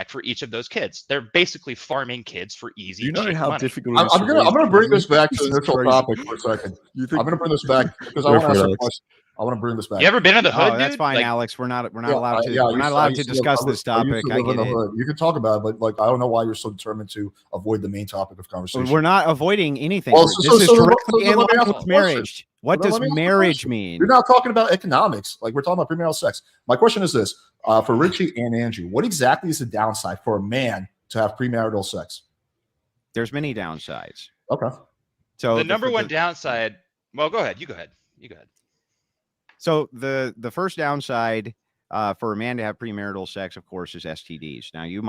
for each of those kids. They're basically farming kids for easy, you know cheap how money. difficult it is I'm gonna bring this back to the initial crazy. topic for a second. I'm gonna bring this back because I Go want to for it, ask a Alex. question. I want to bring this back. You ever been in the hood, dude? That's fine, Like, Alex. We're not Yeah, allowed to. yeah, We're not allowed to discuss this topic. I get it. You can talk about it, but like I don't know why you're so determined to avoid the main topic of conversation. We're not avoiding anything. Well, this is directly in let me line ask with a question. marriage. What Let does me ask a marriage question. mean? You're not talking about economics. Like we're talking about premarital sex. My question is this: for Richie and Andrew, what exactly is the downside for a man to have premarital sex? There's many downsides. Okay. So the number one downside. Well, go ahead. You go ahead. So the first downside for a man to have premarital sex, of course, is STDs. Now you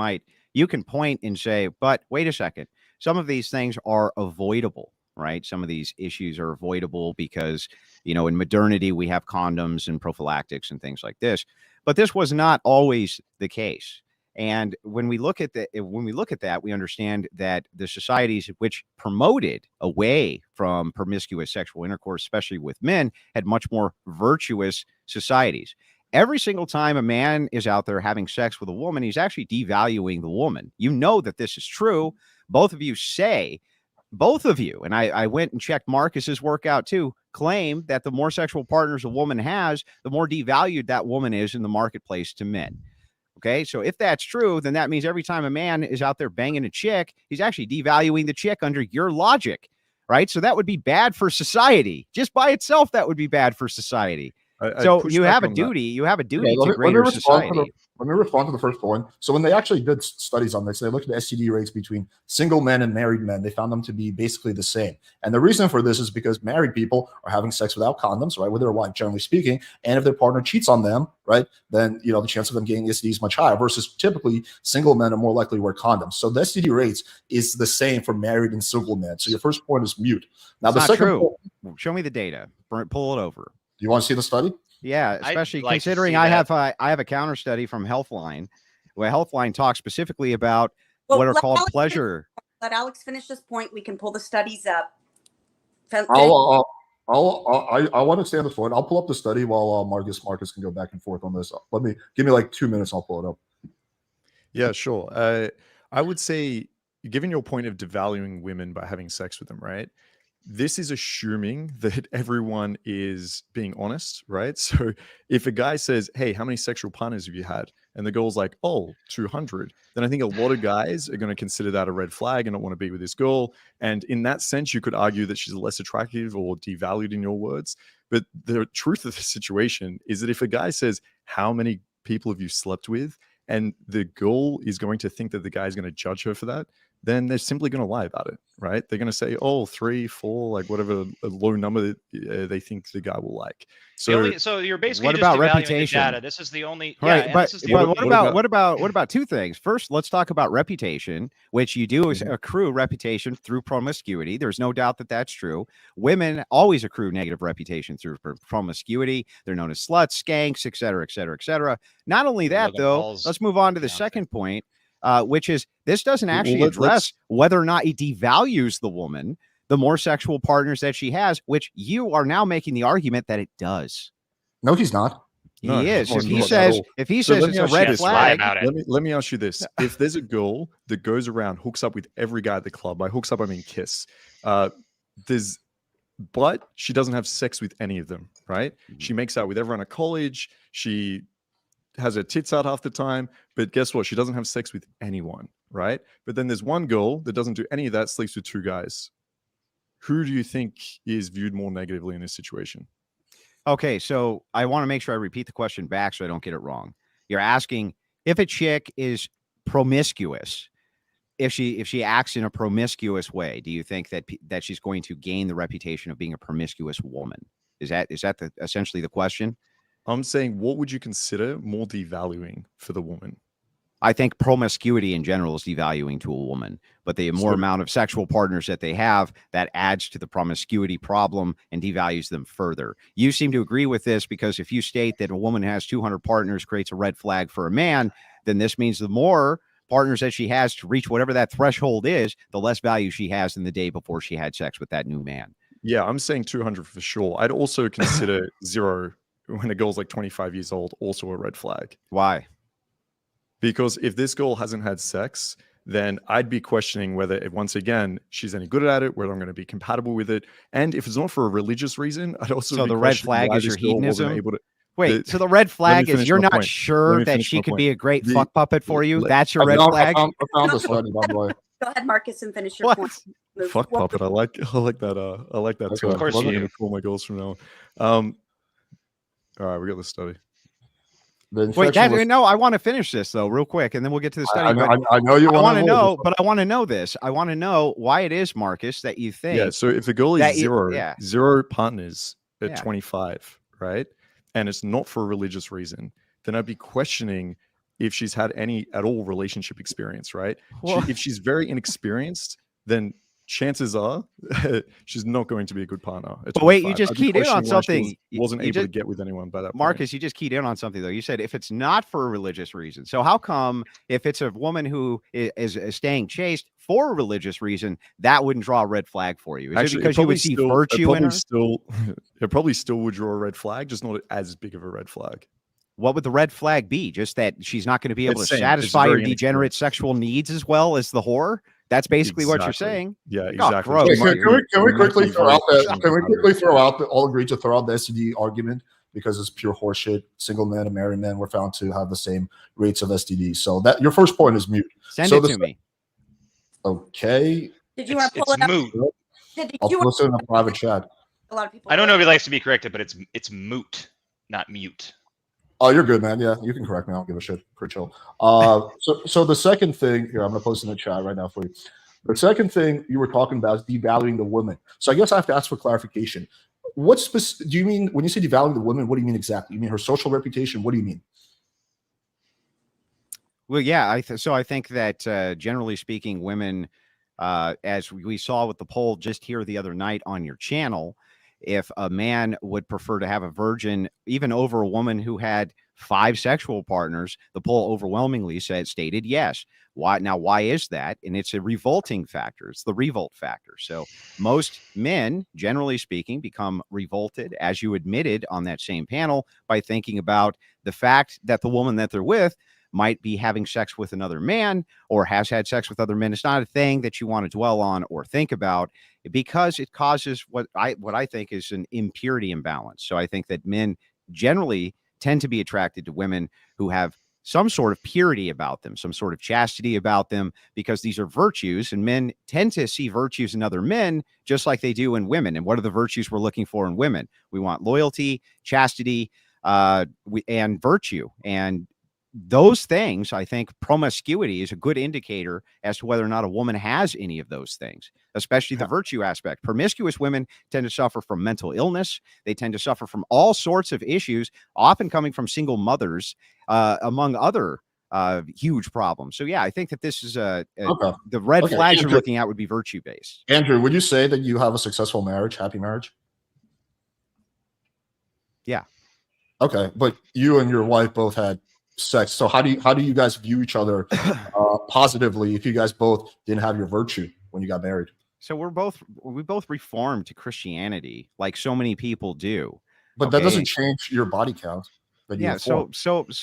can point and say, but wait a second, some of these things are avoidable, right? Some of these issues are avoidable because, in modernity, we have condoms and prophylactics and things like this, but this was not always the case. And when we look at that, we understand that the societies which promoted away from promiscuous sexual intercourse, especially with men, had much more virtuous societies. Every single time a man is out there having sex with a woman, he's actually devaluing the woman. You know that this is true. Both of you, and I went and checked Marcus's workout too, claim that the more sexual partners a woman has, the more devalued that woman is in the marketplace to men. Okay, so if that's true, then that means every time a man is out there banging a chick, he's actually devaluing the chick under your logic, right? So that would be bad for society. Just by itself, that would be bad for society. So you have a duty. You have a duty to greater society. Let me respond to the first point. So when they actually did studies on this, they looked at STD rates between single men and married men. They found them to be basically the same. And the reason for this is because married people are having sex without condoms, right, with their wife, generally speaking. And if their partner cheats on them, right, then the chance of them getting STD is much higher. Versus typically single men are more likely to wear condoms. So the STD rates is the same for married and single men. So your first point is mute. Now the second point, show me the data. Pull it over. You want to see the study? Yeah, especially considering I have a counter study from Healthline, where Healthline talks specifically about what are called pleasure. Let Alex finish this point. We can pull the studies up. I want to stay on this point. I'll pull up the study while Marcus can go back and forth on this. Give me like 2 minutes. I'll pull it up. Yeah, sure. I would say, given your point of devaluing women by having sex with them, right? This is assuming that everyone is being honest, right? So if a guy says, hey, how many sexual partners have you had? And the girl's like, oh, 200. Then I think a lot of guys are going to consider that a red flag and not want to be with this girl. And in that sense, you could argue that she's less attractive or devalued in your words. But the truth of the situation is that if a guy says, how many people have you slept with? And the girl is going to think that the guy is going to judge her for that, then they're simply going to lie about it, right? They're going to say, oh, 3, 4, like whatever a low number they think the guy will like. So you're basically what just about devaluing reputation? The data. This is the only right. But what about two things? First, let's talk about reputation, which you do accrue reputation through promiscuity. There's no doubt that that's true. Women always accrue negative reputation through promiscuity. They're known as sluts, skanks, et cetera, et cetera, et cetera. Not only that, though, let's move on to the second point. Which is this doesn't actually address whether or not he devalues the woman, the more sexual partners that she has, which you are now making the argument that it does. No, he's not. He is. If he says it's a red flag. Let me ask you this. If there's a girl that goes around, hooks up with every guy at the club, by hooks up, I mean kiss, but she doesn't have sex with any of them, right? Mm-hmm. She makes out with everyone at college. She has her tits out half the time, but guess what? She doesn't have sex with anyone, right? But then there's one girl that doesn't do any of that, sleeps with 2 guys. Who do you think is viewed more negatively in this situation? Okay, so I want to make sure I repeat the question back so I don't get it wrong. You're asking if a chick is promiscuous, if she acts in a promiscuous way, do you think that she's going to gain the reputation of being a promiscuous woman? Is that essentially the question? I'm saying, what would you consider more devaluing for the woman? I think promiscuity in general is devaluing to a woman, but the more amount of sexual partners that they have, that adds to the promiscuity problem and devalues them further. You seem to agree with this because if you state that a woman has 200 partners creates a red flag for a man, then this means the more partners that she has to reach whatever that threshold is, the less value she has than the day before she had sex with that new man. Yeah, I'm saying 200 for sure. I'd also consider 0 when a girl's like 25 years old, also a red flag. Why? Because if this girl hasn't had sex, then I'd be questioning whether, once again, she's any good at it, whether I'm going to be compatible with it. And if it's not for a religious reason, I'd also So be the red questioning flag why is your this girl wasn't hedonism? able to. Wait, so the red flag is finish you're my not point. Let sure me that finish she my could point. be a great The- fuck puppet for you? let- That's your I red found, flag? I found the study, by the way. Go ahead, Marcus, and finish your What? point. Move. Fuck What- puppet. I like that. I like that Okay. term. Of course I'm you going do. to call my girls from now on. All right, we got the study. The Wait, infection was, no, I want to finish this though, real quick, and then we'll get to the study. I know, but I know you I want want to know, but I want to know this. I want to know why it is, Marcus, that you think. Yeah. So if the girl that is you- zero partners at Yeah. 25, right, and it's not for a religious reason, then I'd be questioning if she's had any at all relationship experience, right? Well- If she's very inexperienced, then chances are she's not going to be a good partner. at But wait, you 25. just I'd be keyed in on questioning why she something. wasn't You able to just- get with anyone by that point. Marcus, you just keyed in on something though. You said if it's not for a religious reason. So how come if it's a woman who is staying chaste for a religious reason, that wouldn't draw a red flag for you? Is Actually, it because you would see virtue in her? It probably still would draw a red flag, just not as big of a red flag. What would the red flag be? Just that she's not going to be able It's to saying it's satisfy her very degenerate inexperienced. sexual needs as well as the whore? That's basically what you're Exactly. saying. Yeah, Oh, exactly. gross. Wait, She might can we be- she might quickly be throw very out the? functioning Can we compatible. quickly throw out the? All agree to throw out the STD argument because it's pure horseshit. Single men and married men were found to have the same rates of STDs. So that your first point is mute. Send So it the- to me. Okay, Did you want to It's pull it up? moot. Did I'll you want post it in a private chat. a lot of people? I don't know if he likes to be corrected, but it's moot, not mute. Oh, you're good, man. Yeah, you can correct me. I don't give a shit. Pretty chill. So the second thing here, I'm gonna post in the chat right now for you. The second thing you were talking about is devaluing the woman. So I guess I have to ask for clarification. What do you mean when you say devaluing the woman? What do you mean exactly? You mean her social reputation? What do you mean? Well, yeah, so I think that generally speaking, women, as we saw with the poll just here the other night on your channel, if a man would prefer to have a virgin even over a woman who had 5 sexual partners, the poll overwhelmingly stated yes. Why is that? And it's a revolting factor. It's the revolt factor. So most men, generally speaking, become revolted, as you admitted on that same panel, by thinking about the fact that the woman that they're with might be having sex with another man or has had sex with other men. It's not a thing that you want to dwell on or think about because it causes what I think is an impurity imbalance. So I think that men generally tend to be attracted to women who have some sort of purity about them, some sort of chastity about them, because these are virtues, and men tend to see virtues in other men just like they do in women. And what are the virtues we're looking for in women? We want loyalty, chastity, and virtue. And those things, I think promiscuity is a good indicator as to whether or not a woman has any of those things, especially the virtue aspect. Promiscuous women tend to suffer from mental illness. They tend to suffer from all sorts of issues, often coming from single mothers, among other huge problems. So yeah, I think that this is the red flags you're looking at would be virtue based. Andrew, would you say that you have a successful marriage, happy marriage? Yeah. Okay, but you and your wife both had sex. So how do you guys view each other positively if you guys both didn't have your virtue when you got married? So we both reformed to Christianity, like so many people do. But that doesn't change your body count. Yeah. So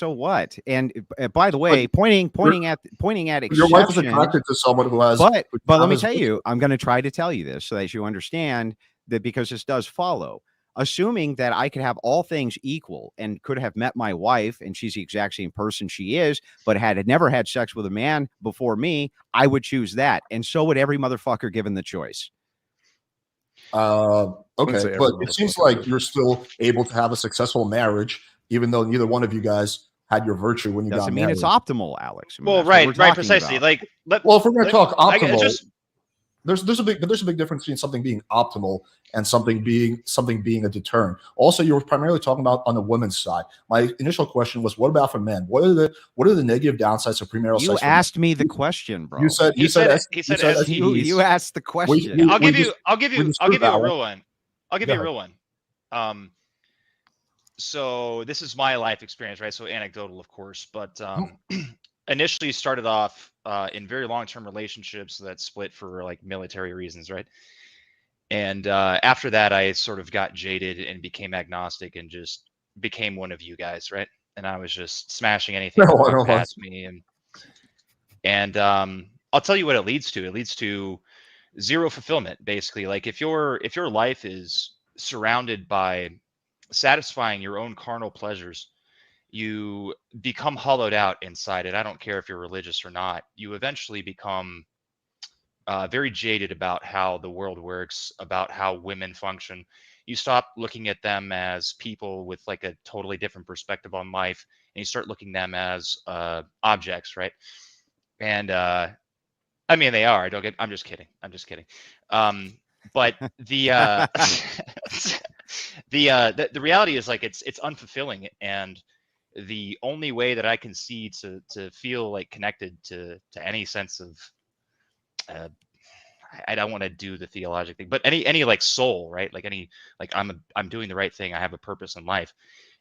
what? And by the way, pointing at exception, your wife is attracted to someone who has. But let me tell you, I'm going to try to tell you this so that you understand that, because this does follow. Assuming that I could have all things equal and could have met my wife and she's the exact same person she is, but had never had sex with a man before me, I would choose that. And so would every motherfucker given the choice. Okay, but it seems like you're still able to have a successful marriage, even though neither one of you guys had your virtue when you got married. Doesn't mean it's optimal, Alex. I mean, well, right, precisely. About. Well, if we're going to talk optimal, there's a big difference between something being optimal and something being a deterrent. Also, you were primarily talking about on the women's side. My initial question was, what about for men? What are the negative downsides of premarital sex? You asked me the question, bro. You said he said STDs. You asked the question. I'll give you a real one. I'll give you a real one. So this is my life experience, right? So anecdotal, of course, but initially started off in very long-term relationships that split for like military reasons, right? And after that, I sort of got jaded and became agnostic and just became one of you guys, right? And I was just smashing anything that walked past me. And And I'll tell you what it leads to. It leads to zero fulfillment, basically. Like if your life is surrounded by satisfying your own carnal pleasures, you become hollowed out inside it. I don't care if you're religious or not. You eventually become very jaded about how the world works, about how women function. You stop looking at them as people with like a totally different perspective on life, and you start looking them as objects, right? And I mean, they are. I'm just kidding. I'm just kidding. But the the reality is like it's unfulfilling, and the only way that I can see to feel like connected to any sense of I don't want to do the theologic thing, but any like soul, right? Like any like I'm doing the right thing. I have a purpose in life.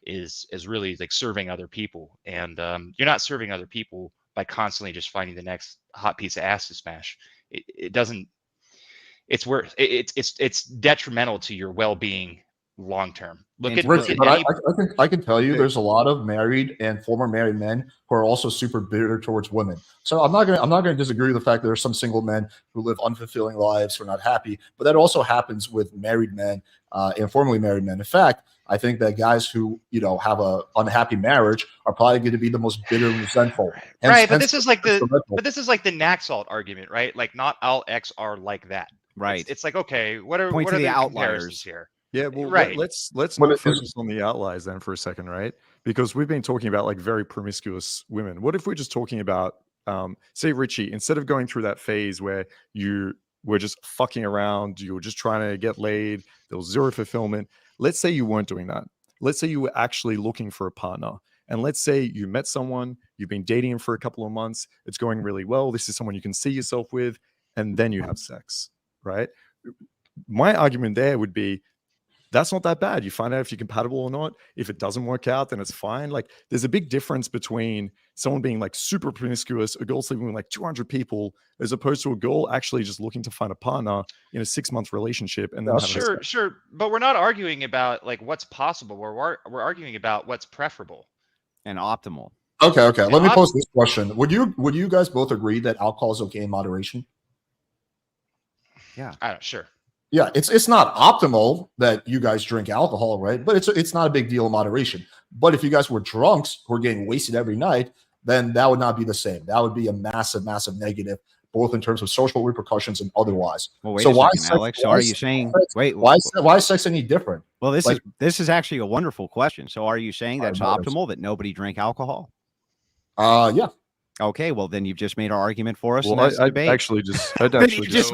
Is really like serving other people, and you're not serving other people by constantly just finding the next hot piece of ass to smash. It doesn't. It's detrimental to your well-being long term. Look at I can tell you, there's a lot of married and former married men who are also super bitter towards women. So I'm not gonna disagree with the fact that there are some single men who live unfulfilling lives, who are not happy, but that also happens with married men and formerly married men. In fact, I think that guys who have a unhappy marriage are probably going to be the most bitter and resentful. Right, but this is like the Naxalt argument, right? Like not all X are like that. Right. It's like, okay, what are Point what to are the the outliers here? Yeah, well, right. let's not focus on the outliers then for a second, right? Because we've been talking about like very promiscuous women. What if we're just talking about, say, Richie, instead of going through that phase where you were just fucking around, you were just trying to get laid, there was zero fulfillment. Let's say you weren't doing that. Let's say you were actually looking for a partner. And let's say you met someone, you've been dating him for a couple of months, it's going really well. This is someone you can see yourself with, and then you have sex, right? My argument there would be, that's not that bad. You find out if you're compatible or not. If it doesn't work out, then it's fine. Like there's a big difference between someone being like super promiscuous, a girl sleeping with like 200 people, as opposed to a girl actually just looking to find a partner in a 6-month relationship. And then sure. But we're not arguing about like what's possible. We're arguing about what's preferable and optimal. Okay. Let me pose this question. Would you guys both agree that alcohol is okay in moderation? Yeah. Sure. Yeah, it's not optimal that you guys drink alcohol, right? But it's not a big deal in moderation. But if you guys were drunks who are getting wasted every night, then that would not be the same. That would be a massive, massive negative, both in terms of social repercussions and otherwise. Well, wait a second, Alex. So are you saying why is sex any different? Well, this is actually a wonderful question. So are you saying that's optimal that nobody drink alcohol? Yeah. Okay, well then you've just made our argument for us. Well, I'd actually just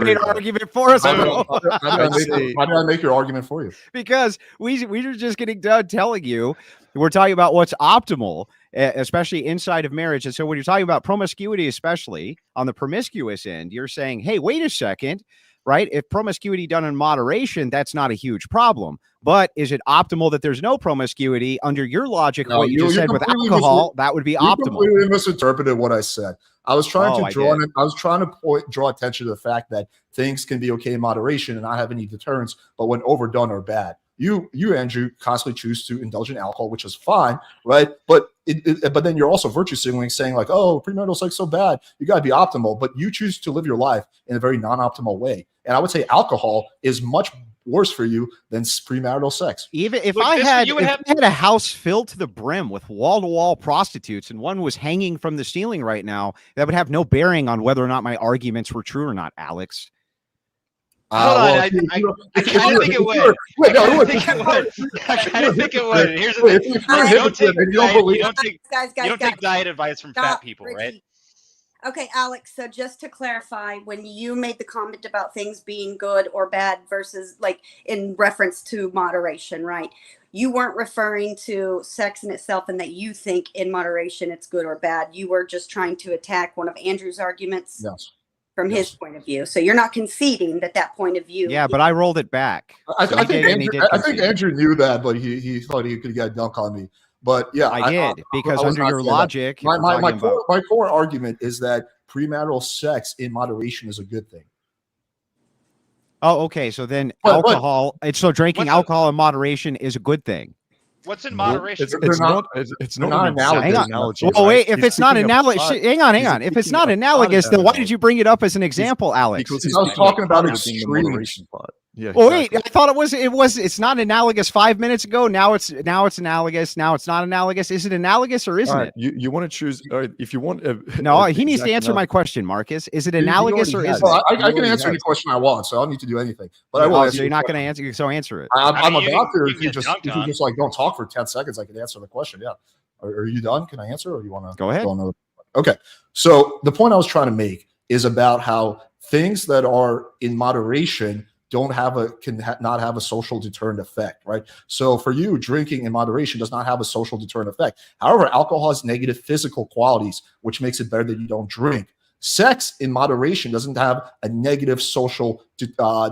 made our argument for us. How did I make your argument for you? Because we were just getting done telling you we're talking about what's optimal, especially inside of marriage. And so when you're talking about promiscuity, especially on the promiscuous end, you're saying, hey, wait a second, right? If promiscuity done in moderation, that's not a huge problem. But is it optimal that there's no promiscuity? Under your logic, what you just said with alcohol, that would be optimal. You completely misinterpreted what I said. I was trying to draw attention to the fact that things can be okay in moderation and not have any deterrence, but when overdone are bad. You, Andrew, constantly choose to indulge in alcohol, which is fine, right? But then you're also virtue signaling, saying like, "Oh, premarital sex so bad, you got to be optimal." But you choose to live your life in a very non-optimal way, and I would say alcohol is much worse for you than premarital sex. Even if I had a house filled to the brim with wall-to-wall prostitutes, and one was hanging from the ceiling right now, that would have no bearing on whether or not my arguments were true or not, Alex. Hold on, I kind of think it would. I kind of think it would. Here's the thing. You don't take diet advice from fat people, right? Okay, Alex, so just to clarify, when you made the comment about things being good or bad versus like in reference to moderation, right? You weren't referring to sex in itself and that you think in moderation it's good or bad. You were just trying to attack one of Andrew's arguments. Yes. From his point of view. So you're not conceding that point of view. Yeah, but I rolled it back. I think Andrew knew that, but he thought he could get a dunk on me. But yeah, I did, because under your logic, my core argument is that premarital sex in moderation is a good thing. Oh, okay. So then alcohol, so drinking alcohol in moderation is a good thing. What's in Well, moderation? It's not- not an not exact analogous. analogy. Well, right? wait, if He's it's not picking analogous, apart- hang on. he's If it's picking not apart analogous, that then why did analogy. you bring it up as an example, Alex? Because Because he's I was picking talking about apart the extremes. moderation part. Yeah, Well, exactly. wait, I thought it's not analogous 5 minutes ago. Now it's analogous. Now it's not analogous. Is it analogous or isn't All right, it? you want to choose if you want No, a he needs to exact answer my analogy. question, Marcus. Is it He analogous already or has. isn't Well, it? I can already answer any has. question I want, so I don't need to do anything. But I will Oh, answer so you're your not question. going to answer. So answer it. I'm mean, about to. you If can you get just dunked on. like don't talk for 10 seconds, I can answer the question. Yeah. Are you done? Can I answer, or you want to Go ahead. another? Okay. So the point I was trying to make is about how things that are in moderation not have a social deterrent effect, right? So for you, drinking in moderation does not have a social deterrent effect. However, alcohol has negative physical qualities, which makes it better that you don't drink. Sex in moderation doesn't have a negative social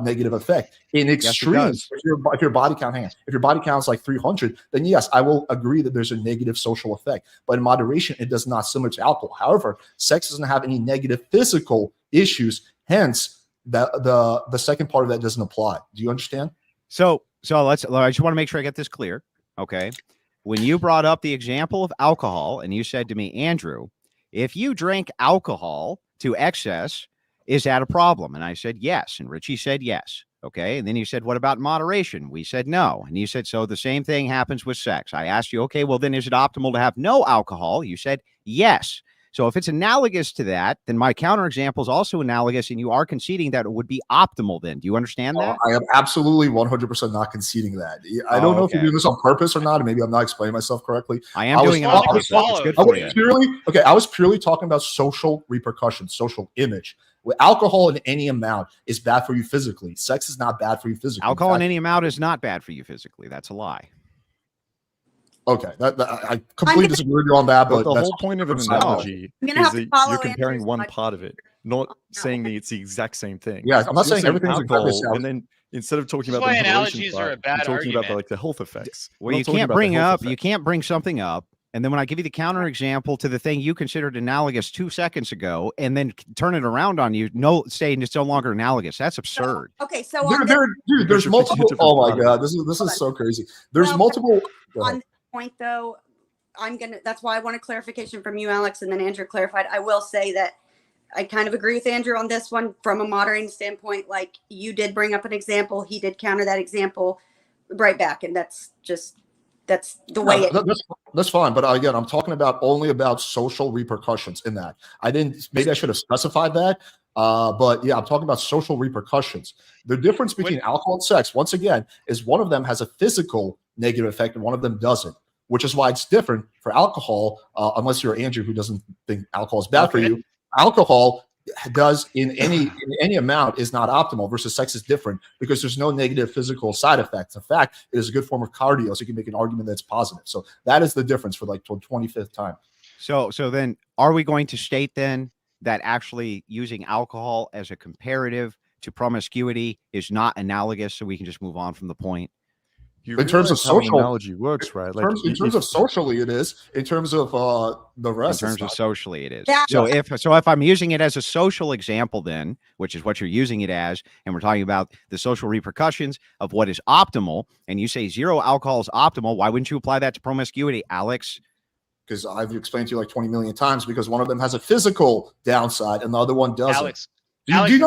negative effect. In extremes, does. if your body count, if your body count's like 300, then yes, I will agree that there's a negative social effect. But in moderation, it does not, similar to alcohol. However, sex doesn't have any negative physical issues. Hence, the second part of that doesn't apply. Do you understand? So I just want to make sure I get this clear. Okay. When you brought up the example of alcohol and you said to me, Andrew, if you drink alcohol to excess, is that a problem? And I said, yes. And Richie said, yes. Okay. And then you said, what about moderation? We said, no. And you said, so the same thing happens with sex. I asked you, okay, well, then is it optimal to have no alcohol? You said, yes. So if it's analogous to that, then my counterexample is also analogous, and you are conceding that it would be optimal then. Do you understand that? I am absolutely 100% not conceding that. I don't know if you're doing this on purpose or not, and maybe I'm not explaining myself correctly. I am doing it on purpose. It's good for you. I was purely talking about social repercussions, social image. With alcohol in any amount is bad for you physically. Sex is not bad for you physically. Alcohol in any amount is not bad for you physically. That's a lie. Okay, I completely disagree with you on that, but the that's whole point of an analogy is that you're comparing one part of it, not saying that it's the exact same thing. Yeah, I'm not saying everything's alcohol, and then instead of talking about the analogies are a bad you're talking about argument. the health effects. Well, you can't bring something up, and then when I give you the counterexample to the thing you considered analogous 2 seconds ago, and then turn it around on you, saying it's no longer analogous. That's absurd. Okay, so there's multiple. Oh my god, this is so crazy. There's multiple. On this point, though, that's why I want a clarification from you, Alex, and then Andrew clarified. I will say that I kind of agree with Andrew on this one from a moderating standpoint. Like, you did bring up an example, he did counter that example right back, and that's the way that's fine. But again, I'm talking only about social repercussions in that. Maybe I should have specified that. But yeah, I'm talking about social repercussions. The difference between alcohol and sex, once again, is one of them has a physical negative effect and one of them doesn't, which is why it's different for alcohol. Unless you're Andrew, who doesn't think alcohol is bad for you, alcohol does in any amount is not optimal, versus sex is different because there's no negative physical side effects. In fact, it is a good form of cardio, so you can make an argument that's positive. So that is the difference for like the 25th time. So then are we going to state then that actually using alcohol as a comparative to promiscuity is not analogous, so we can just move on from the point? In terms of social analogy works, right? Like in terms of socially, it is. In terms of the rest, in terms of socially, it is. Yeah. So if I'm using it as a social example, then, which is what you're using it as, and we're talking about the social repercussions of what is optimal, and you say zero alcohol is optimal, why wouldn't you apply that to promiscuity, Alex? Because I've explained to you like 20 million times. Because one of them has a physical downside, and the other one doesn't. Alex, let me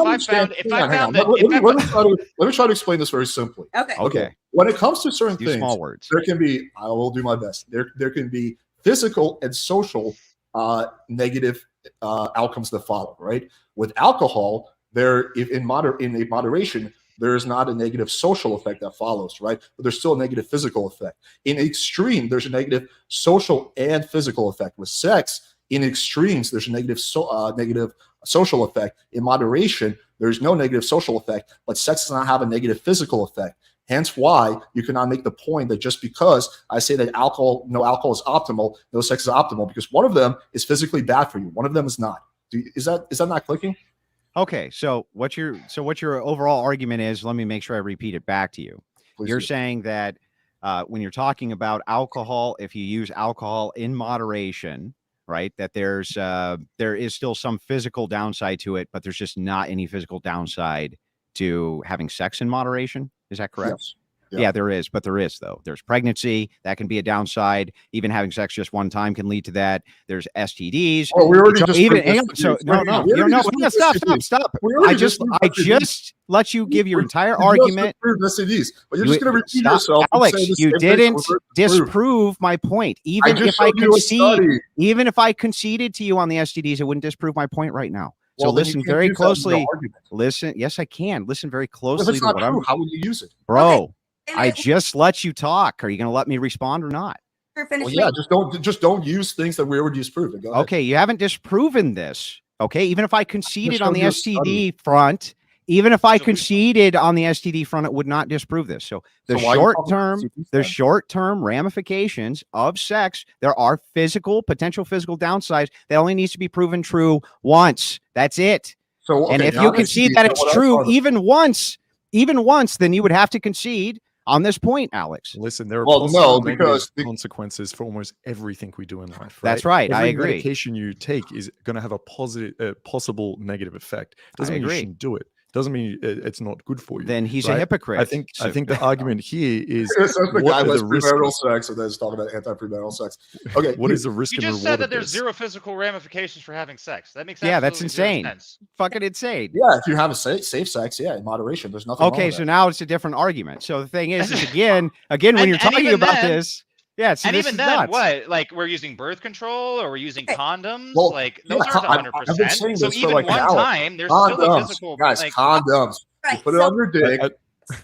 try to explain this very simply. Okay. When it comes to certain things, small words. There can be. I will do my best. There can be physical and social negative outcomes that follow. Right. With alcohol, in moderation, there is not a negative social effect that follows. Right. But there's still a negative physical effect. In extreme, there's a negative social and physical effect. With sex, in extremes, there's a negative social effect. In moderation, there's no negative social effect, but sex does not have a negative physical effect. Hence why you cannot make the point that just because I say that no alcohol is optimal, no sex is optimal, because one of them is physically bad for you. One of them is not. Is that not clicking? Okay. So what your overall argument is, let me make sure I repeat it back to you. Please You're do. saying that when you're talking about alcohol, if you use alcohol in moderation, right, that there is still some physical downside to it, but there's just not any physical downside to having sex in moderation. Is that correct? Yeah, there is, but there is though. There's pregnancy that can be a downside. Even having sex just one time can lead to that. There's STDs. Oh, we already So just even proved this. so no, stop. I just let you give your entire argument. STDs, but you're just going to repeat stop. yourself. Alex, you didn't disprove my point. Even if I conceded to you on the STDs, it wouldn't disprove my point right now. So well, listen very closely. Listen, yes, I can. Listen very closely to what I'm. How would you use it, bro? Okay. I just let you talk. Are you going to let me respond or not? Well, yeah, just don't use things that we already disproved. Go ahead. Okay, you haven't disproven this. Okay, even if I conceded on the STD front, it would not disprove this. So the short-term ramifications of sex, there are potential physical downsides that only needs to be proven true once. That's it. So, okay, and if you concede that it's true even once, then you would have to concede on this point, Alex. Listen, there are because consequences for almost everything we do in life. Right? That's right. Every I agree. medication you take is going to have a possible negative effect. Doesn't mean you shouldn't do it. Doesn't mean it's not good for you. Then he's a hypocrite. I think the argument here is the guy who has premarital sex and then is talking about anti-premarital sex. Okay, what is the risk? You just said that there's zero physical ramifications for having sex. That makes sense. Yeah, that's insane. Fucking insane. Yeah, if you have a safe sex, in moderation, there's nothing. Okay, so now it's a different argument. So the thing is again, when you're talking about this. Yeah, and even then, what? Like we're using birth control or we're using condoms? Well, like those aren't 100%. So even one time, there's still a physical. Guys, condoms. Right, you put it on your dick. It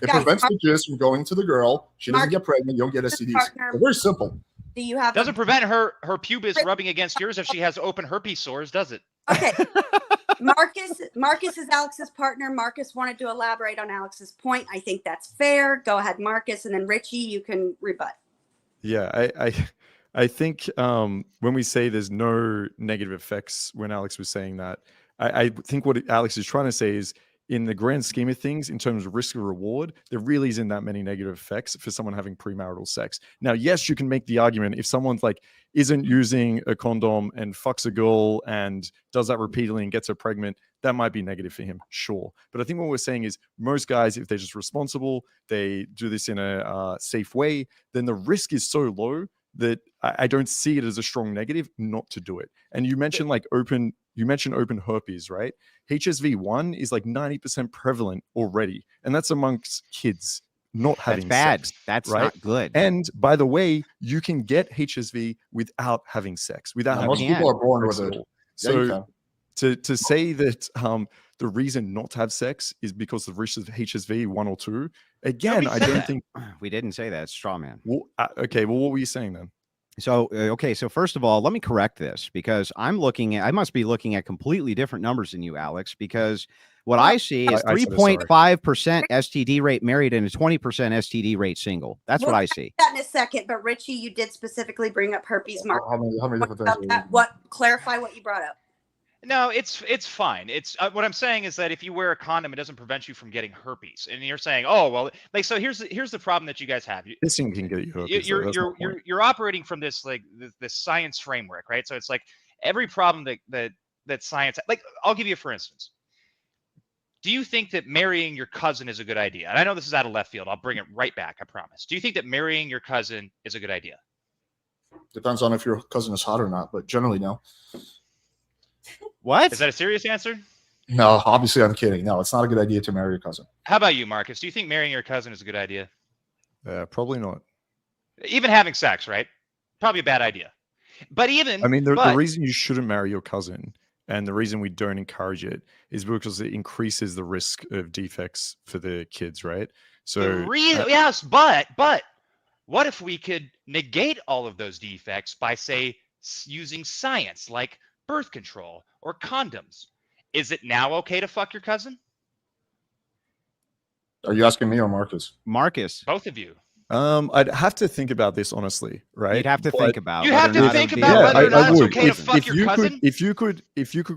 prevents the jizz from going to the girl. She doesn't get pregnant. You don't get STDs. It's very simple. Do you have? Doesn't prevent her pubis rubbing against yours if she has open herpes sores, does it? Okay. Marcus is Alex's partner. Marcus wanted to elaborate on Alex's point. I think that's fair. Go ahead, Marcus, and then Richie, you can rebut. Yeah, I think when we say there's no negative effects, when Alex was saying that, I think what Alex is trying to say is, in the grand scheme of things, in terms of risk and reward, there really isn't that many negative effects for someone having premarital sex. Now, yes, you can make the argument if someone's like isn't using a condom and fucks a girl and does that repeatedly and gets her pregnant, that might be negative for him, sure. But I think what we're saying is most guys, if they're just responsible, they do this in a safe way, then the risk is so low that I don't see it as a strong negative not to do it. And you mentioned open herpes, right? HSV1 is like 90% prevalent already. And that's amongst kids not having sex. That's right? Not good. And by the way, you can get HSV without having sex. Most people are born with it. So to say that the reason not to have sex is because of risk of HSV 1 or 2, again, I don't think we didn't say that. It's straw man. Well, okay, well, what were you saying then? So, so first of all, let me correct this because I must be looking at completely different numbers than you, Alex, because what I see is 3.5% STD rate married and a 20% STD rate single. That's what I see. That in a second, but Richie, you did specifically bring up herpes. Mark, how many different things? Clarify what you brought up. No, it's fine. It's what I'm saying is that if you wear a condom, it doesn't prevent you from getting herpes. And you're saying, oh well, so here's the problem that you guys have. This thing can get you herpes. You're operating from this this science framework, right? So it's like every problem that science. Like I'll give you for instance. Do you think that marrying your cousin is a good idea? And I know this is out of left field. I'll bring it right back. I promise. Do you think that marrying your cousin is a good idea? Depends on if your cousin is hot or not, but generally no. What? Is that a serious answer? No, obviously I'm kidding. No, it's not a good idea to marry your cousin. How about you, Marcus? Do you think marrying your cousin is a good idea? Probably not. Even having sex, right? Probably a bad idea. But the reason you shouldn't marry your cousin and the reason we don't encourage it is because it increases the risk of defects for the kids, right? So yes, but what if we could negate all of those defects by, say, using science like birth control or condoms? Is it now okay to fuck your cousin? Are you asking me or Marcus? Marcus. Both of you. I'd have to think about this honestly, right? You'd have to think about. You have to think about whether or not it's okay to fuck your cousin. If you could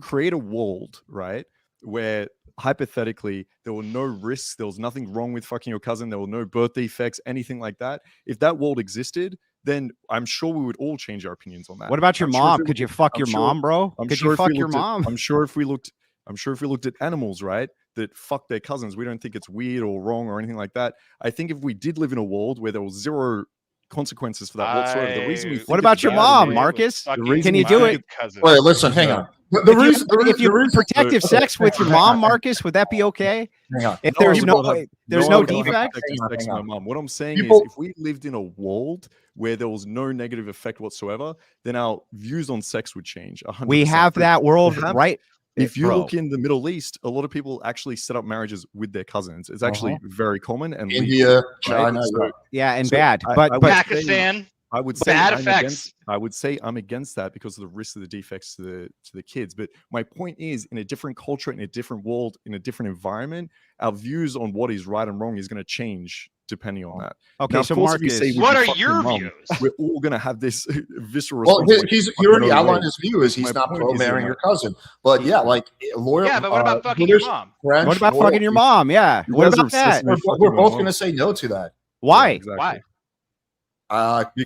create a world, right, where hypothetically there were no risks, there was nothing wrong with fucking your cousin, there were no birth defects, anything like that. If that world existed, then I'm sure we would all change our opinions on that. What about your mom? Could you fuck your mom, bro? Could you fuck your mom? I'm sure if we looked at animals, right, that fuck their cousins. We don't think it's weird or wrong or anything like that. I think if we did live in a world where there was zero consequences for that whatsoever, the reason we think what about your mom, Marcus? Can you do it? Wait, listen, hang on. The reason, if you protective sex with your mom, Marcus, would that be okay? hang on. If there's no I don't have defect. protective sex with my mom. What I'm saying People- is, if we lived in a world where there was no negative effect whatsoever, then our views on sex would change. 100%. We have that world, right? If you Bro. look in the Middle East, a lot of people actually set up marriages with their cousins. It's actually very common and India, legal, China, So Yeah, and So bad. I But would but say- Pakistan. I would say Bad I'm effects. against, I would say I'm against that because of the risk of the defects to the kids. But my point is, in a different culture, in a different world, in a different environment, our views on what is right and wrong is going to change depending on that. okay, Now, of so course, if you Marcus, say, "Would What you are fuck your mum?" views? We're all going to have this visceral Well, response. like, he "Fuck, already no outlined way." his view is he's My not point pro is, marrying your cousin. But yeah, like loyal. Yeah, but what about fucking British, your mom? French, what about loyal- fucking your mom? Yeah. You What guys are about that? obsessed with We're fucking my both mom. going to say no to that. Why? Yeah, exactly. Why?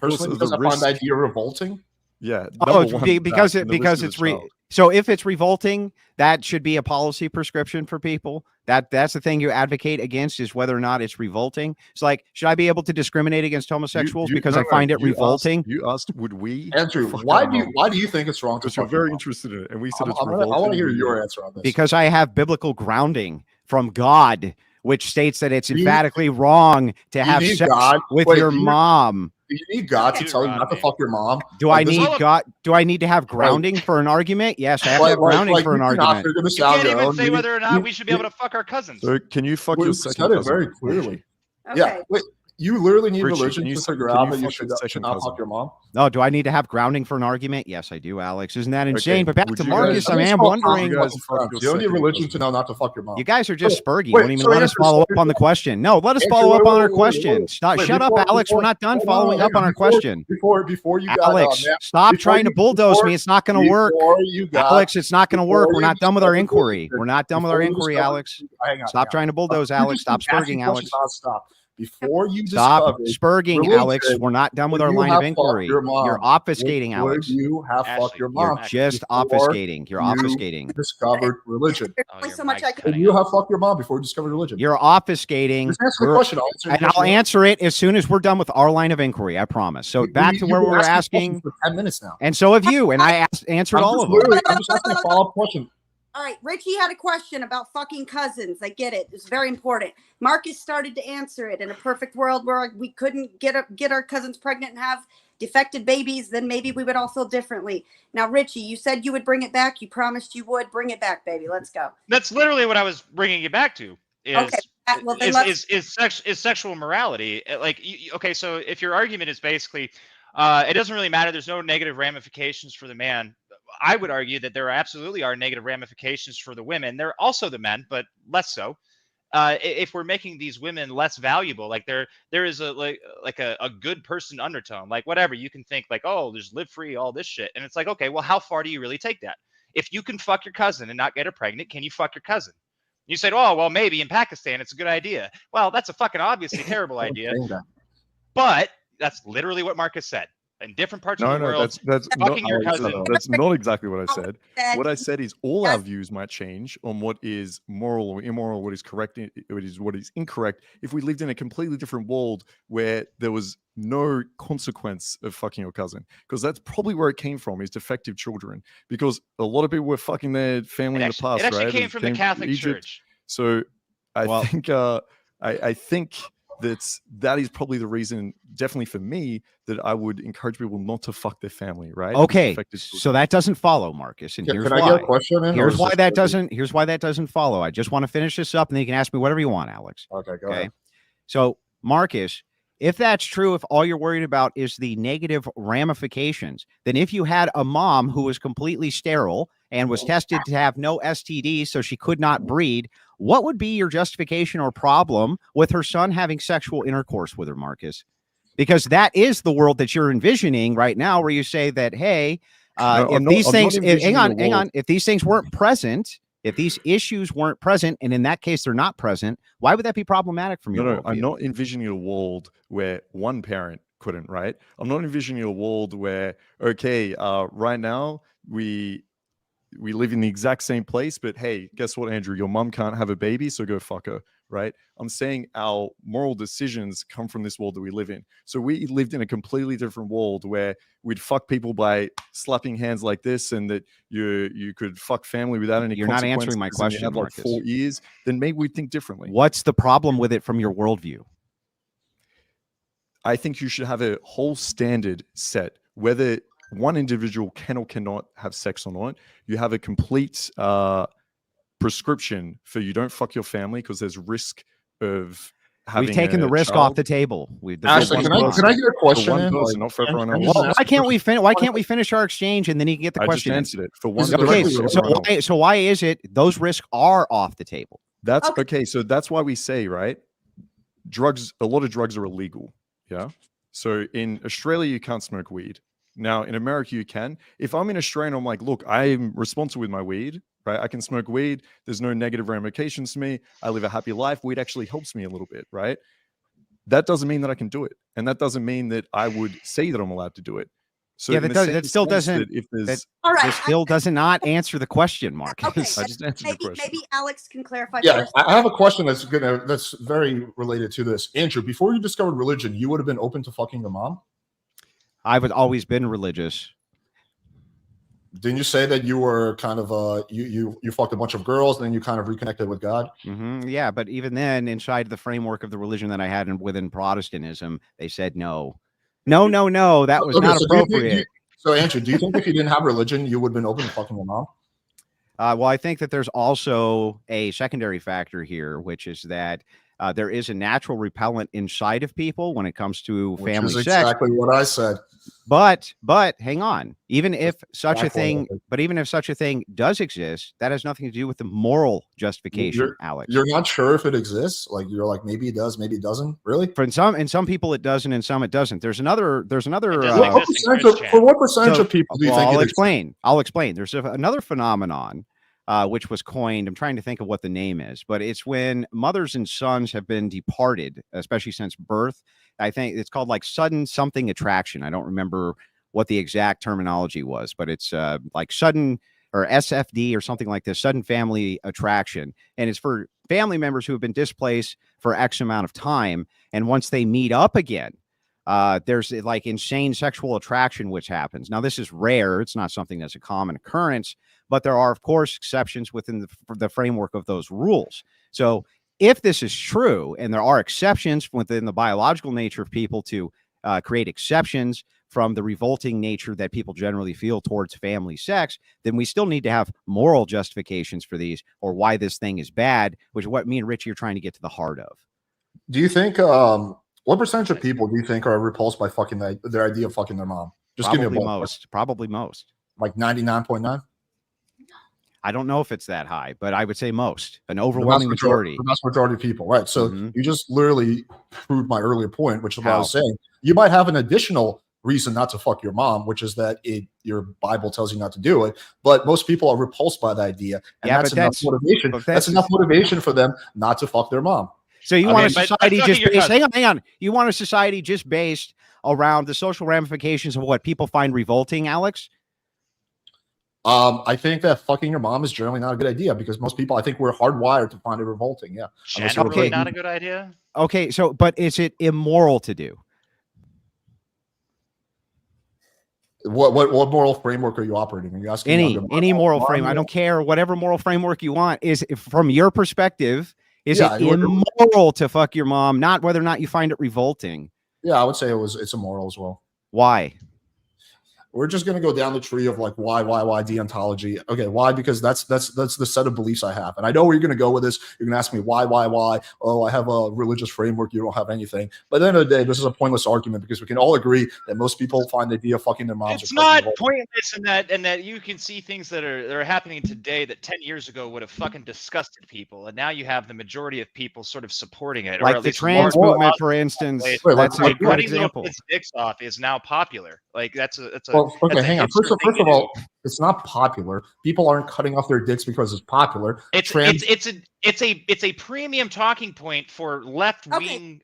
Personally, of the because I find the risk. idea revolting. Yeah. Oh, number one, because that, it and the risk because of it's the child. so if it's revolting, that should be a policy prescription for people. That's the thing you advocate against, is whether or not it's revolting. It's like, should I be able to discriminate against homosexuals because I find it revolting? You asked, would we? Andrew, fuck why our do you mom? why do you think it's wrong to Because you're fuck your very mom? interested in it, and we said I it's want revolting. to hear and your you- answer on this. Because I have biblical grounding from God, which states that it's You- emphatically wrong to you have need sex God? with Wait, your do you- mom. Do you need God to Okay. tell you not to fuck your mom? Do Like, I this is- need God? Do I need to have grounding for an argument? Yes, I have to have grounding for an you cannot argument. figure this You out can't on your even own. say You- whether or not you- we should be able to fuck our cousins. So can you fuck Well, your you second said it cousin? very clearly. Okay. Yeah, wait, you literally need Richie, religion can you to suck- figure can out you that you fuck should your should second not cousin? fuck your mom. No, do I need to have grounding for an argument? Yes, I do, Alex. Isn't that insane? Okay, but back would to you Marcus, guys- I am wondering. You guys fuck your You don't need second religion cousin? to know not to fuck your mom. You guys are just spurgy. You Wait, won't even so let us Andrew, follow so- up on the question. No, let us Andrew, follow up wait, on our wait, question. wait. Stop, Wait, shut up, before- Alex. We're before- not done hold following hang up on our before- question. Before you got Alex, now, stop before trying to you- bulldoze before- me. It's not going to work. before you got- Alex, it's not going to work. before We're you not done with our discovered inquiry. religion, We're not done with our before you inquiry, discovered- Alex. hang on, Stop trying to bulldoze, You Alex. just Stop keep asking spurging, Alex. questions nonstop. Before you Stop discovered spurging, religion, Alex. We're not done with would our you line have of fucked inquiry. your mom? You're obfuscating, would Alex. you have Ashley, fucked your You're mom? just before obfuscating. You're you obfuscating. discovered religion. There's Oh, only your so much mic's I can. Would cutting you out. have fucked your mom before you discovered religion? You're obfuscating. Just answer the We're- question. I'll answer the And I'll question. answer it as soon as we're done with our line of inquiry. I promise. So back to You've where we been were asking asking, questions for 10 minutes now. and so have you. And I answered I'm all just of them. literally- I'm just asking a follow-up question. All right, Richie had a question about fucking cousins. I get it. It's very important. Marcus started to answer it. In a perfect world where we couldn't get our cousins pregnant and have defected babies, then maybe we would all feel differently. Now, Richie, you said you would bring it back. You promised you would. Bring it back, baby. Let's go. That's literally what I was bringing you back to. Is Okay, well, then let's- is sexual morality. Like, okay, so if your argument is basically, it doesn't really matter. There's no negative ramifications for the man. I would argue that there absolutely are negative ramifications for the women. There are also the men, but less so. If we're making these women less valuable, like there is a good person undertone, like whatever you can think, like, oh, there's live free, all this shit, and it's like, okay, well, how far do you really take that? If you can fuck your cousin and not get her pregnant, can you fuck your cousin? You said, oh, well, maybe in Pakistan it's a good idea. Well, that's a fucking obviously terrible idea, but that's literally what Marcus said. In different parts of the world, that's fucking not, your Alex, cousin. that's not exactly what I said. Said- What I said is all our Yes. views might change on what is moral or immoral, what is correct, what is incorrect, if we lived in a completely different world where there was no consequence of fucking your cousin. Because that's probably where it came from, is defective children. Because a lot of people were fucking their family in the past, it actually right? came from the Catholic Egypt. Church. So Well- I think that is probably the reason, definitely for me, that I would encourage people not to fuck their family, right? Okay, Defective children. so that doesn't follow, Marcus, and here's Can I why. get a question in? or Here's is why this that crazy? doesn't follow. I just want to finish this up, and then you can ask me whatever you want, Alex. Okay, go Okay. ahead. So, Marcus, if that's true, if all you're worried about is the negative ramifications, then if you had a mom who was completely sterile and was tested to have no STDs, so she could not breed, what would be your justification or problem with her son having sexual intercourse with her, Marcus? Because that is the world that you're envisioning right now, where you say that, hey, if these things, hang on, if these things weren't present, if these issues weren't present, and in that case they're not present, why would that be problematic from your No, worldview? I'm not envisioning a world where one parent couldn't, right? I'm not envisioning a world where, okay, right now we live in the exact same place, but hey, guess what, Andrew? Your mom can't have a baby, so go fuck her, right? I'm saying our moral decisions come from this world that we live in. So we lived in a completely different world where we'd fuck people by slapping hands like this, and that you could fuck family without any You're not consequences. answering my and question, you had like Marcus. 4 years, then maybe we'd think differently. What's the problem with it from your worldview? I think you should have a whole standard set, whether one individual can or cannot have sex or not. You have a complete prescription for you don't fuck your family because there's risk of having. We've taken the risk off the table. Actually, can I get a question in? Person, not for everyone else. Well, why can't we finish? Why can't we finish our exchange and then you can get the question? I just answered it for one. Okay, so why is it those risks are off the table? That's okay. So that's why we say, right, drugs. A lot of drugs are illegal. Yeah. So in Australia, you can't smoke weed. Now in America, you can. If I'm in Australia and I'm like, look, I'm responsible with my weed, right? I can smoke weed. There's no negative ramifications to me. I live a happy life. Weed actually helps me a little bit, right? That doesn't mean that I can do it. And that doesn't mean that I would say that I'm allowed to do it. So yeah, that still doesn't. If there's, this still does not answer the question, Marcus. Okay, I just answered the question. Maybe Alex can clarify. Yeah, first. I have a question that's very related to this. Andrew, before you discovered religion, you would have been open to fucking your mom? I've always been religious. Didn't you say that you were kind of you fucked a bunch of girls and then you kind of reconnected with God? Mm-hmm. Yeah, but even then, inside the framework of the religion that I had within Protestantism, they said no. No, that was not appropriate. So, Andrew, do you think if you didn't have religion, you would have been open to fucking your mom? Well, I think that there's also a secondary factor here, which is that there is a natural repellent inside of people when it comes to family sex. Exactly what I said. But hang on. Even if such a thing does exist, that has nothing to do with the moral justification, Alex. You're not sure if it exists. Like you're like maybe it does, maybe it doesn't. Really? For in some people it doesn't, and some it doesn't. There's another. For what percentage of people do you think? I'll explain. There's another phenomenon. Which was coined. I'm trying to think of what the name is, but it's when mothers and sons have been departed, especially since birth. I think it's called like sudden something attraction. I don't remember what the exact terminology was, but it's like sudden or SFD or something like this, sudden family attraction. And it's for family members who have been displaced for X amount of time. And once they meet up again, there's like insane sexual attraction, which happens. Now, this is rare. It's not something that's a common occurrence, but there are, of course, exceptions within the framework of those rules. So if this is true, and there are exceptions within the biological nature of people to create exceptions from the revolting nature that people generally feel towards family sex, then we still need to have moral justifications for these or why this thing is bad, which is what me and Richie are trying to get to the heart of. Do you think, what percentage of people do you think are repulsed by fucking their idea of fucking their mom? Just probably give me a most. Probably most. Like 99.9? I don't know if it's that high, but I would say most, an overwhelming majority. The vast majority of people, right? So you just literally proved my earlier point, which is what I was saying. You might have an additional reason not to fuck your mom, which is that your Bible tells you not to do it. But most people are repulsed by the idea, and that's enough motivation. That's enough motivation for them not to fuck their mom. So you want a society just based? Hang on. You want a society just based around the social ramifications of what people find revolting, Alex? I think that fucking your mom is generally not a good idea because most people, I think we're hardwired to find it revolting. Yeah. Generally not a good idea. Okay. So, but is it immoral to do? What moral framework are you operating? Are you asking any moral framework? I don't care. Whatever moral framework you want is, if from your perspective, is it immoral to fuck your mom? Not whether or not you find it revolting. Yeah, I would say it's immoral as well. Why? We're just going to go down the tree of like why deontology. Okay, why? Because that's the set of beliefs I have, and I know where you're going to go with this. You're going to ask me why. Oh, I have a religious framework. You don't have anything. But at the end of the day, this is a pointless argument because we can all agree that most people find the idea of fucking their moms. It's not pointless in that you can see things that are happening today that 10 years ago would have fucking disgusted people, and now you have the majority of people sort of supporting it, like or at the least trans movement, for instance. That's a good example. Its dicks off is now popular. Like that's a okay, hang on. First of all, it's not popular. People aren't cutting off their dicks because it's popular. It's a premium talking point for left wing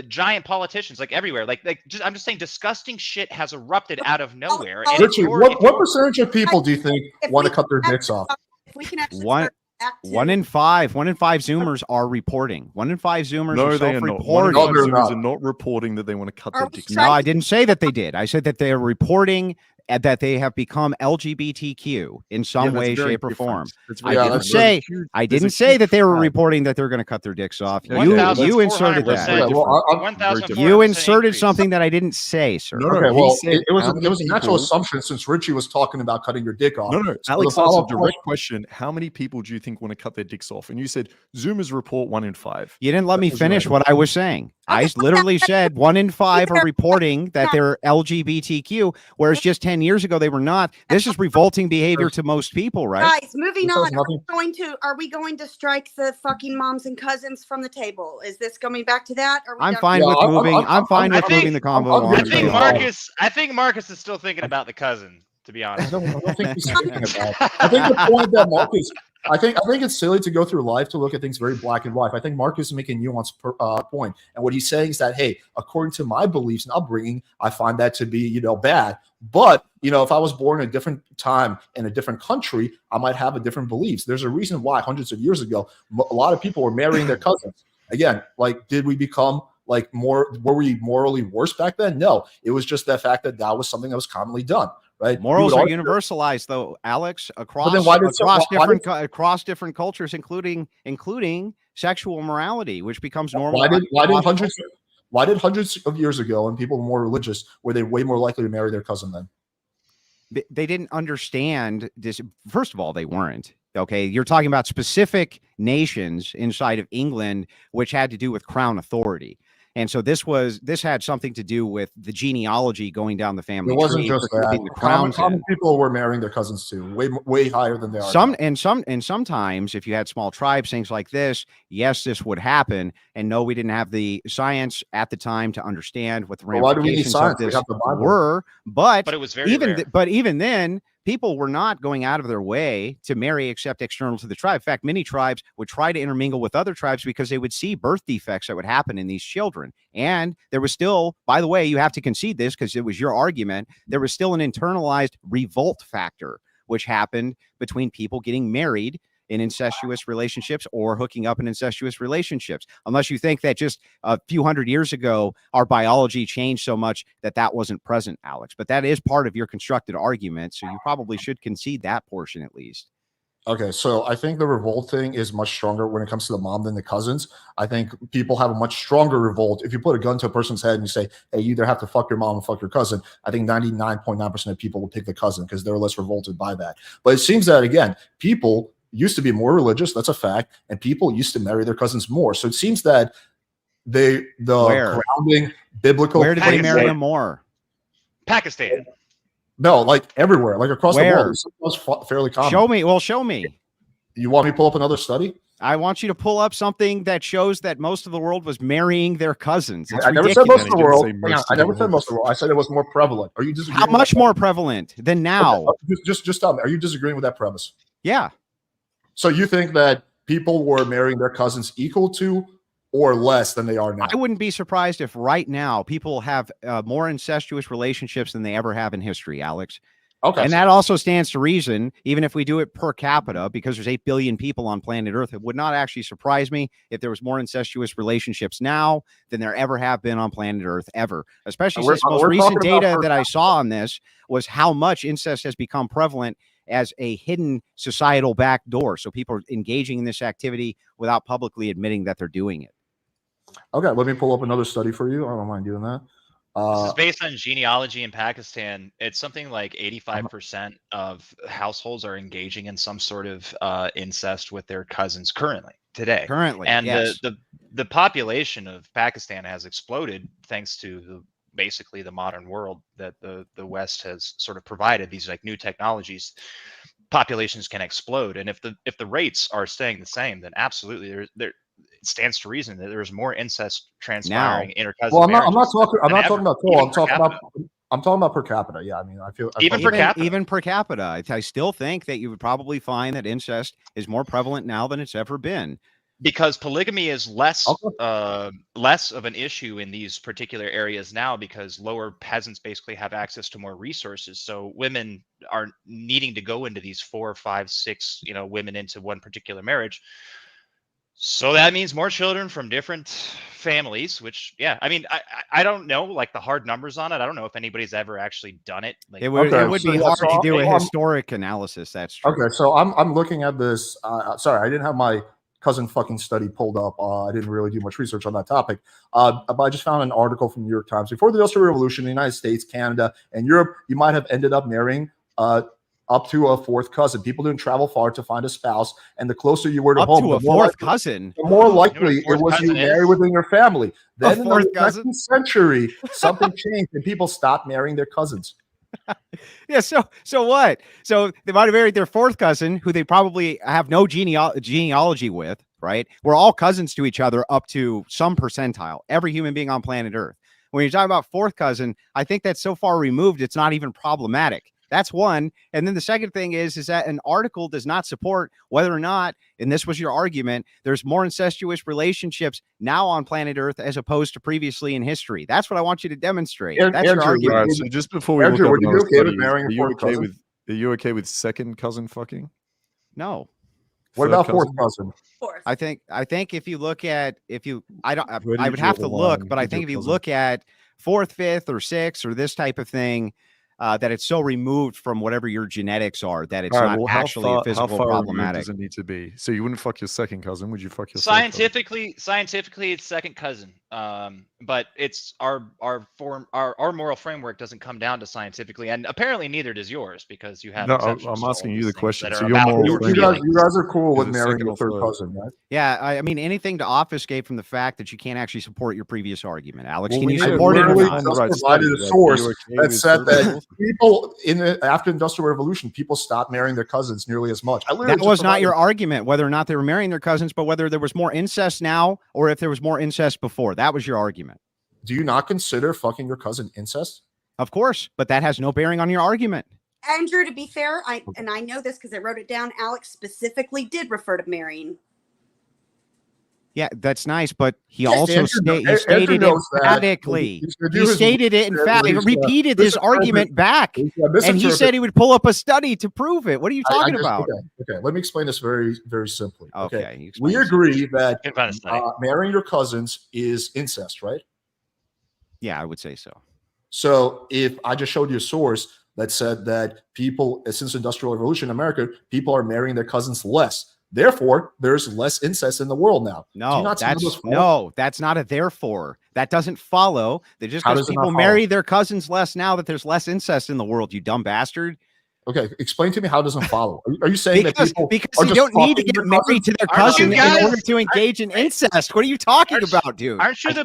giant politicians like everywhere. I'm just saying, disgusting shit has erupted out of nowhere. And Richie, what percentage of people do you think want to cut their dicks off? If we can actually One- start back to- 1 in 5 Zoomers are reporting. 1 in 5 Zoomers No, are they are not. 1 in 5 self-reporting. No, they're Zoomers not. are not reporting that they want to cut Are their we dicks No, off. I didn't say that they did. I said that they are reporting that they have become LGBTQ in some that's way, very shape, or different. form. That's I very didn't different. say- There's a huge- I there's a didn't say huge that they were flag. reporting that they're going to cut their dicks off. Okay, You well, that's inserted that. very different. Well, I'm- 1,400% You Very inserted increase. something that I didn't say, sir. No, no, Okay, he well, said it was how a many natural people- assumption since Richie was talking about cutting your dick off. No, no, So Alex the asked a follow-up direct question. How many people do you think want to cut their dicks off? And you said Zoomers report 1 in 5. You didn't let me That was finish right. what I was saying. I literally said 1 in 5 are reporting that they're LGBTQ, whereas just 10 years ago they were not. This is revolting behavior to most people, right? Guys, moving This on. has nothing- Are we going to strike the fucking moms and cousins from the table? Is this coming back to that? Are we I'm done? fine Yeah, with I'm- moving. I'm- I'm fine I'm- with I think- moving the convo I'm along. I good think with that. Marcus is still thinking about the cousin, to be honest. I don't think he's thinking about. I think the point that Marcus, I think it's silly to go through life to look at things very black and white. I think Marcus is making a nuanced point, and what he's saying is that, hey, according to my beliefs and upbringing, I find that to be bad. But if I was born in a different time in a different country, I might have a different beliefs. There's a reason why hundreds of years ago, a lot of people were marrying their cousins. Again, did we become were we morally worse back then? No, it was just the fact that was something that was commonly done. Right? Morals You are would argue- universalized, though, Alex, across then why did- across different cultures, including sexual morality, which becomes normal. Why did hundreds of years ago, when people were more religious, were they way more likely to marry their cousin then? They didn't understand this. First of all, they weren't. Okay, you're talking about specific nations inside of England, which had to do with crown authority. And so this had something to do with the genealogy going down the family It wasn't tree. just for keeping that. the crowns Common in. people were marrying their cousins too, way higher than they are. And sometimes if you had small tribes, things like this, yes, this would happen. And no, we didn't have the science at the time to understand what the Well, why do we need ramifications of science? We this have the Bible. were. But But it was very rare. even then, people were not going out of their way to marry except external to the tribe. In fact, many tribes would try to intermingle with other tribes because they would see birth defects that would happen in these children. And there was still, by the way, you have to concede this because it was your argument, there was still an internalized revolt factor, which happened between people getting married in incestuous relationships or hooking up in incestuous relationships, unless you think that just a few hundred years ago, our biology changed so much that wasn't present, Alex. But that is part of your constructed argument. So you probably should concede that portion at least. Okay, so I think the revolt thing is much stronger when it comes to the mom than the cousins. I think people have a much stronger revolt. If you put a gun to a person's head and you say, hey, you either have to fuck your mom or fuck your cousin, I think 99.9% of people will pick the cousin because they're less revolted by that. But it seems that, again, people used to be more religious, that's a fact, and people used to marry their cousins more. So it seems that the grounding biblical. Where did they marry them more? Pakistan. No, everywhere, across Where? the world. This was fairly common. Show me. Well, show me. You want me to pull up another study? I want you to pull up something that shows that most of the world was marrying their cousins. It's I never ridiculous. said most of the He didn't world. say Hang on, most I of never the said world. most of the world. I said it was more prevalent. Are you disagreeing? How with much that? more prevalent than now? Okay, just tell me. Are you disagreeing with that premise? Yeah. So you think that people were marrying their cousins equal to or less than they are now? I wouldn't be surprised if right now people have more incestuous relationships than they ever have in history, Alex. Okay. And that also stands to reason, even if we do it per capita, because there's 8 billion people on planet Earth, it would not actually surprise me if there was more incestuous relationships now than there ever have been on planet Earth, ever. Especially since most recent data that I saw on this was how much incest has become prevalent as a hidden societal backdoor. So people are engaging in this activity without publicly admitting that they're doing it. Okay, let me pull up another study for you. I don't mind doing that. This is based on genealogy in Pakistan. It's something like 85% of households are engaging in some sort of incest with their cousins today. And yes. the population of Pakistan has exploded thanks to basically the modern world that the West has sort of provided. These new technologies, populations can explode, and if the rates are staying the same, then absolutely there it stands to reason that there's more incest transpiring intercousin. Well, I'm not talking about total. I'm talking about per capita. Yeah, I mean, even per capita. I still think that you would probably find that incest is more prevalent now than it's ever been. because polygamy is less of an issue in these particular areas now, because lower peasants basically have access to more resources. So women are needing to go into these 4, 5, 6, women into one particular marriage. So that means more children from different families, which, yeah, I mean, I don't know, like, the hard numbers on it. I don't know if anybody's ever actually done it. Like, It would be hard to do a I'm- historic analysis. That's true. Okay, so I'm looking at this. Sorry, I didn't have my cousin fucking study pulled up. I didn't really do much research on that topic. But I just found an article from New York Times. Before the Industrial Revolution in the United States, Canada, and Europe, you might have ended up marrying up to a fourth cousin. People didn't travel far to find a spouse, and the closer you were to home, to a fourth cousin, the more likely it was you marry within your family. Then in the 2nd century, something changed, and people stopped marrying their cousins. Yeah. So what? So they might have married their fourth cousin, who they probably have no genealogy with, right? We're all cousins to each other up to some percentile. Every human being on planet Earth. When you're talking about fourth cousin, I think that's so far removed, it's not even problematic. That's one. And then the second thing is that an article does not support whether or not, and this was your argument, there's more incestuous relationships now on planet Earth as opposed to previously in history. That's what I want you to demonstrate. That's your argument. Right, so just before we Andrew, look up are you okay with second cousin fucking? No. What about fourth cousin? Fourth. I think if you look at I would have to look, but I think if you look at fourth, fifth, or sixth, or this type of thing, that it's so removed from whatever your genetics are that it's not actually a physical problematic. Does it need to be? So you wouldn't fuck your second cousin? Would you fuck your scientifically it's second cousin, but it's our moral framework doesn't come down to scientifically, and apparently neither does yours, because you have I'm asking you the question. So you guys are cool with marrying a third cousin, right? Yeah, I mean, anything to obfuscate from the fact that you can't actually support your previous argument. Alex, Well, can you we support it or literally not? just provided a source that said that people after Industrial Revolution, people stopped marrying their cousins nearly as much. That was not your argument, whether or not they were marrying their cousins, but whether there was more incest now or if there was more incest before. That was your argument. Do you not consider fucking your cousin incest? Of course, but that has no bearing on your argument. Andrew, to be fair, I know this because I wrote it down. Alex specifically did refer to marrying. Yeah, that's nice, but he Yes, also stated it emphatically. He stated it emphatically, repeated his argument back, and he said he would pull up a study to prove it. What are you talking about? Okay, let me explain this very, very simply. Okay, we agree that marrying your cousins is incest, right? Yeah, I would say so. So if I just showed you a source that said that people, since Industrial Revolution in America, people are marrying their cousins less. Therefore, there's less incest in the world now. No, that's not a therefore. That doesn't follow. That just because people marry their cousins less now that there's less incest in the world, you dumb bastard. Okay, explain to me how it doesn't follow. Are you saying that people because you don't need to get married to their cousin in order to engage in incest? What are you talking about, dude? Aren't you the